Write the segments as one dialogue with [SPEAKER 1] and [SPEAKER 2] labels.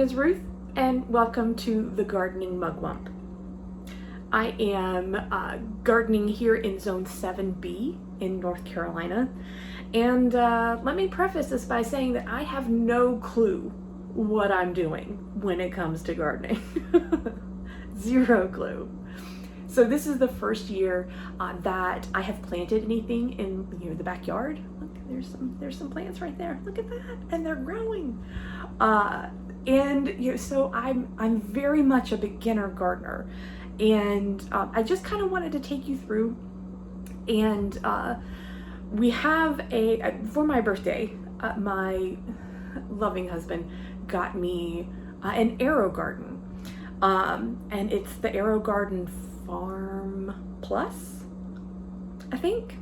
[SPEAKER 1] is Ruth, and welcome to the Gardening Mugwump. I am gardening here in Zone 7B in North Carolina, and let me preface this by saying that I have no clue what I'm doing when it comes to gardening. Zero clue. So this is the first year that I have planted anything in the backyard. Look, there's some plants right there. Look at that, and they're growing. So I'm very much a beginner gardener, and I just kind of wanted to take you through. And we have for my birthday, my loving husband got me an AeroGarden, and it's the AeroGarden Farm Plus, I think.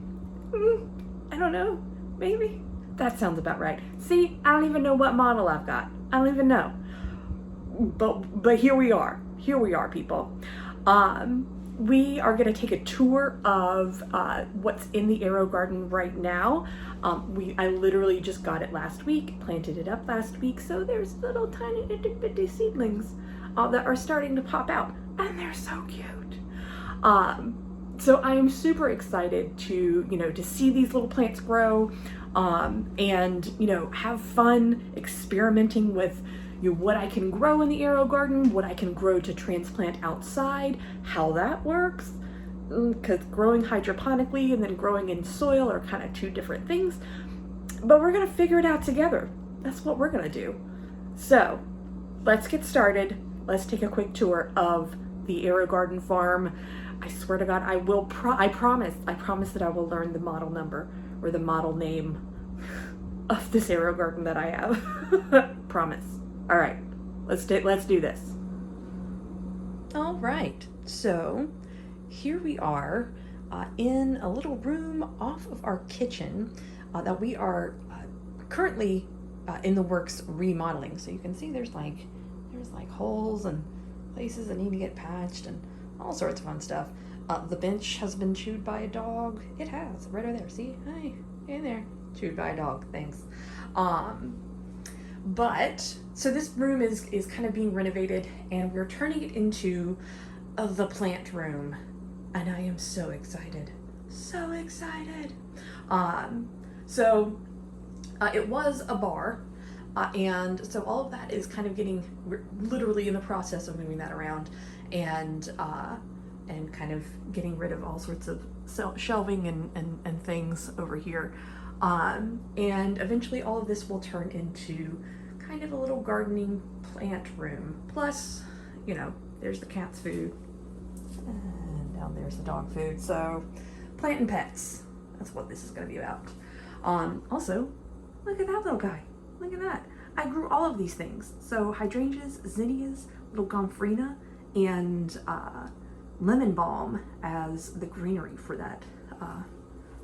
[SPEAKER 1] I don't know, maybe. That sounds about right. See, I don't even know what model I've got. I don't even know. But here we are. Here we are, people. We are going to take a tour of what's in the AeroGarden right now. I literally just got it last week, planted it up last week, so there's little tiny itty bitty seedlings that are starting to pop out, and they're so cute. So I am super excited to see these little plants grow, and have fun experimenting with what I can grow in the AeroGarden, what I can grow to transplant outside, how that works, because growing hydroponically and then growing in soil are kind of two different things, but we're gonna figure it out together. That's what we're gonna do. So let's get started. Let's take a quick tour of the AeroGarden Farm. I swear to God, I will. I promise that I will learn the model number or the model name of this AeroGarden that I have. Promise. All right, let's do this. All right, so here we are in a little room off of our kitchen that we are currently in the works remodeling. So you can see there's like holes and places that need to get patched and all sorts of fun stuff. The bench has been chewed by a dog. It has, right over there. See? Hi, in there. Chewed by a dog. Thanks. So this room is kind of being renovated, and we're turning it into the plant room, and I am so excited. So excited. It was a bar. And so all of that is kind of we're literally in the process of moving that around and kind of getting rid of all sorts of shelving and things over here. And eventually all of this will turn into kind of a little gardening plant room. Plus, there's the cat's food, and down there's the dog food. So plant and pets, that's what this is going to be about. Also, look at that little guy. Look at that. I grew all of these things. So hydrangeas, zinnias, little gomphrena, and lemon balm as the greenery for that,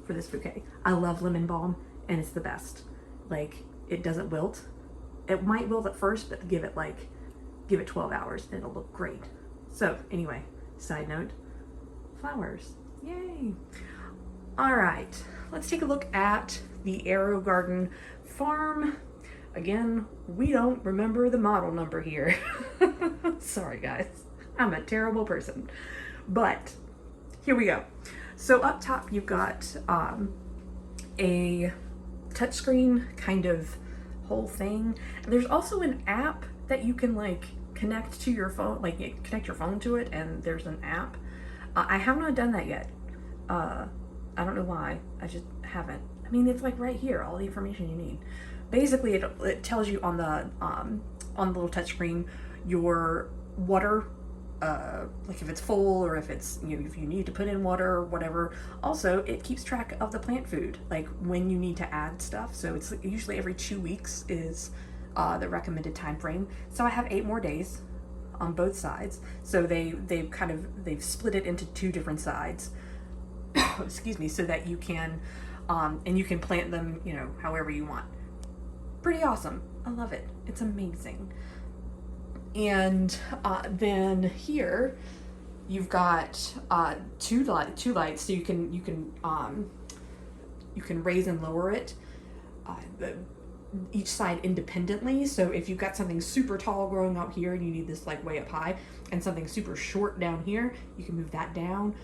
[SPEAKER 1] for this bouquet. I love lemon balm, and it's the best. Like, it doesn't wilt. It might wilt at first, but give it 12 hours and it'll look great. So anyway, side note, flowers, yay. All right, let's take a look at the AeroGarden Farm. Again, we don't remember the model number here. Sorry guys, I'm a terrible person. But here we go. So up top you've got a touchscreen kind of whole thing. And there's also an app that you can connect to your phone, connect your phone to it, and there's an app. I have not done that yet. I don't know why, I just haven't. I mean, it's right here, all the information you need. Basically, it tells you on the little touchscreen your water, if it's full or if it's if you need to put in water or whatever. Also, it keeps track of the plant food, when you need to add stuff. So it's usually every 2 weeks is the recommended time frame. So I have 8 more days on both sides. So they've split it into 2 different sides. Excuse me, so that you can and you can plant them however you want. Pretty awesome. I love it. It's amazing. And then here you've got two lights, so you can raise and lower it. each side independently. So if you've got something super tall growing up here and you need this like way up high, and something super short down here, you can move that down.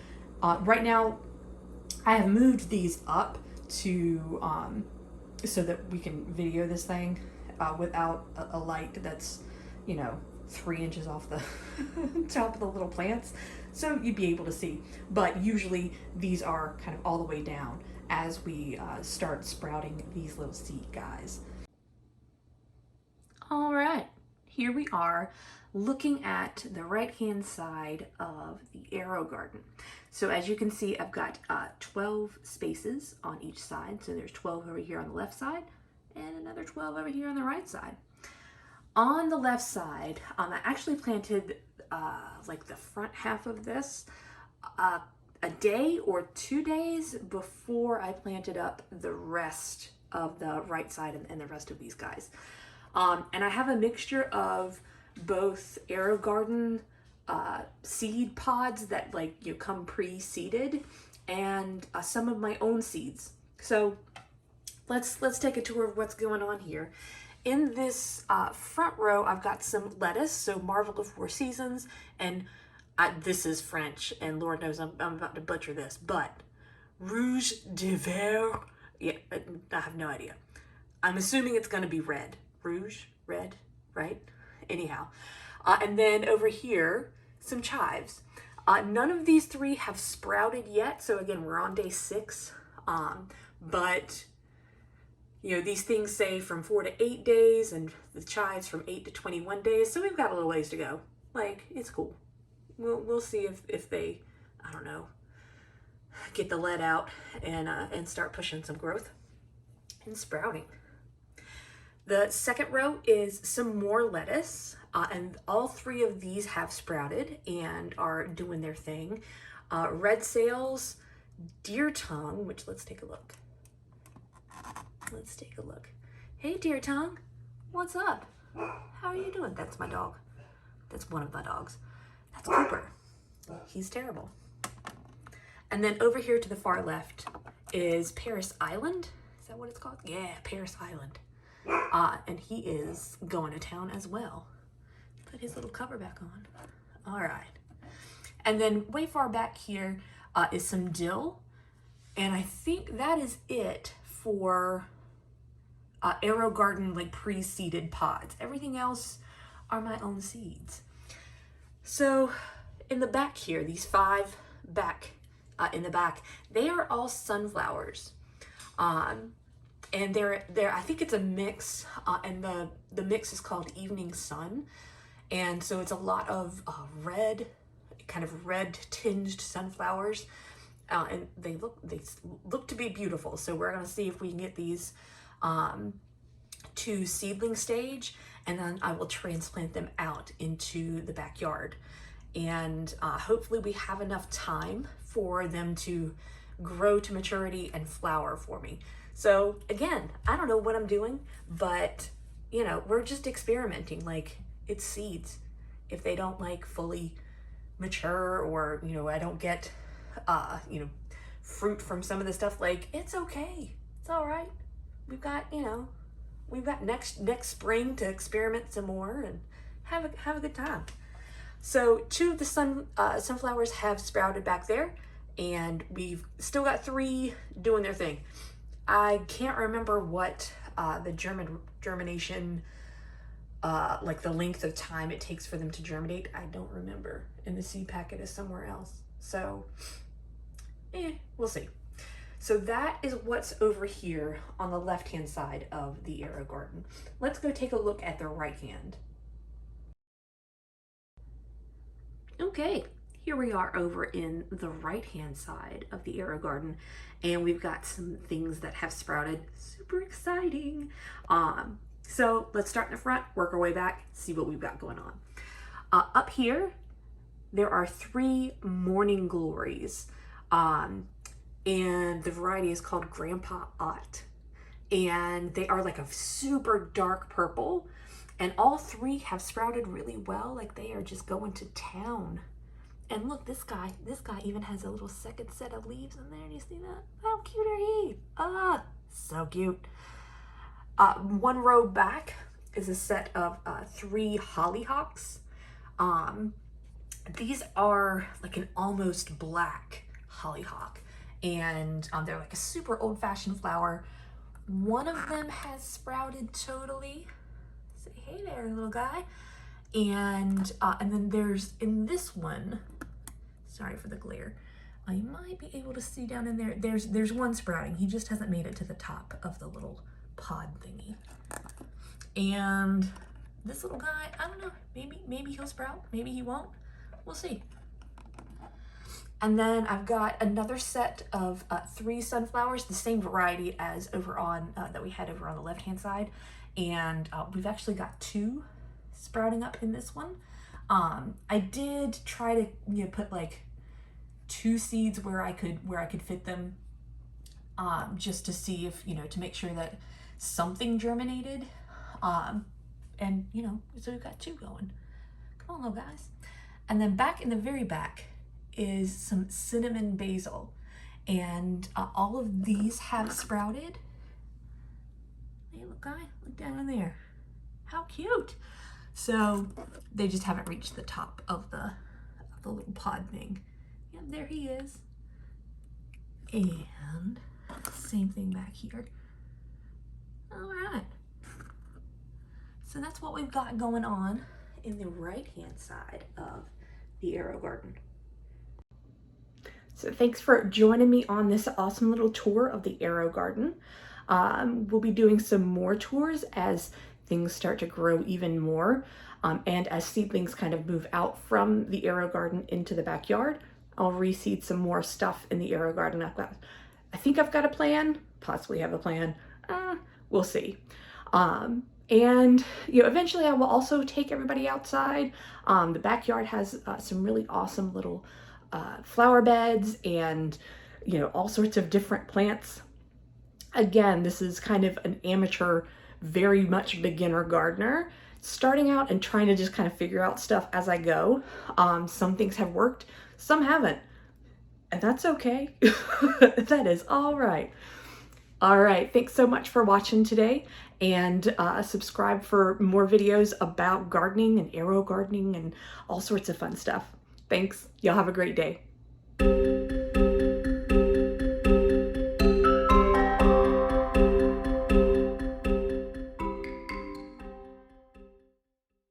[SPEAKER 1] Right now, I have moved these up to so that we can video this thing without a light that's, you know, 3 inches off the top of the little plants, so you'd be able to see. But usually these are kind of all the way down as we start sprouting these little seed guys. All right, here we are looking at the right hand side of the AeroGarden. So as you can see, I've got 12 spaces on each side. So there's 12 over here on the left side and another 12 over here on the right side. On the left side, I actually planted like the front half of this a day or 2 days before I planted up the rest of the right side and the rest of these guys. And I have a mixture of both AeroGarden seed pods that like you come pre-seeded, and some of my own seeds. So let's take a tour of what's going on here. In this front row, I've got some lettuce, so Marvel of Four Seasons, and this is French, and Lord knows I'm about to butcher this, but Rouge de Vert, yeah, I have no idea. I'm assuming it's gonna be red. Rouge, red, right? Anyhow. And then over here, some chives. None of these three have sprouted yet, so again, we're on day 6, but you know, these things say from 4 to 8 days, and the chives from 8 to 21 days. So we've got a little ways to go. Like, it's cool. We'll see if they, I don't know, get the lead out and start pushing some growth and sprouting. The second row is some more lettuce, and all 3 of these have sprouted and are doing their thing. Red sails, deer tongue, which let's take a look. Let's take a look. Hey, deer tongue, what's up? How are you doing? That's my dog. That's one of my dogs. That's Cooper. He's terrible. And then over here to the far left is Paris Island. Is that what it's called? Yeah, Paris Island. And he is going to town as well. Put his little cover back on. All right. And then way far back here is some dill. And I think that is it for AeroGarden like pre-seeded pods. Everything else are my own seeds. So in the back here, these 5 back in the back, they are all sunflowers. And they're I think it's a mix, and the mix is called Evening Sun. And so it's a lot of red, kind of red tinged sunflowers. And they look to be beautiful. So we're gonna see if we can get these to seedling stage, and then I will transplant them out into the backyard. And hopefully we have enough time for them to grow to maturity and flower for me. So again, I don't know what I'm doing, but you know, we're just experimenting. Like, it's seeds. If they don't like fully mature, or you know, I don't get you know, fruit from some of the stuff, like, it's okay. It's all right. We've got, you know, we've got next spring to experiment some more and have a good time. So 2 of the sunflowers have sprouted back there, and we've still got 3 doing their thing. I can't remember what the germination, like the length of time it takes for them to germinate. I don't remember, and the seed packet is somewhere else. So, we'll see. So that is what's over here on the left-hand side of the AeroGarden. Let's go take a look at the right hand. Okay, here we are over in the right-hand side of the AeroGarden, and we've got some things that have sprouted. Super exciting. So let's start in the front, work our way back, see what we've got going on. Up here, there are 3 morning glories. And the variety is called Grandpa Ott. And they are like a super dark purple. And all 3 have sprouted really well. Like, they are just going to town. And look, this guy even has a little second set of leaves in there. Do you see that? How cute are he? Ah, so cute. One row back is a set of 3 hollyhocks. These are like an almost black hollyhock, and they're like a super old-fashioned flower. One of them has sprouted totally. Say hey there, little guy. And then there's in this one, sorry for the glare, you might be able to see down in there, there's one sprouting. He just hasn't made it to the top of the little pod thingy. And this little guy, I don't know, maybe he'll sprout, maybe he won't. We'll see. And then I've got another set of 3 sunflowers, the same variety as over on that we had over on the left-hand side, and we've actually got 2 sprouting up in this one. I did try to put like 2 seeds where I could fit them, just to see if to make sure that something germinated, and so we've got 2 going. Come on, little guys. And then back in the very back is some cinnamon basil, and all of these have sprouted. Hey, look, guy, look down in there. How cute! So they just haven't reached the top of the little pod thing. Yep, there he is. And same thing back here. All right. So that's what we've got going on in the right-hand side of the AeroGarden. So thanks for joining me on this awesome little tour of the AeroGarden. We'll be doing some more tours as things start to grow even more, and as seedlings kind of move out from the AeroGarden into the backyard. I'll reseed some more stuff in the AeroGarden. I think I've got a plan, possibly have a plan. We'll see. And eventually I will also take everybody outside. The backyard has some really awesome little flower beds and all sorts of different plants. Again, this is kind of an amateur, very much beginner gardener, starting out and trying to just kind of figure out stuff as I go. Some things have worked, some haven't, and that's okay. That is all right. All right, thanks so much for watching today, and subscribe for more videos about gardening and AeroGardening and all sorts of fun stuff. Thanks. Y'all have a great day.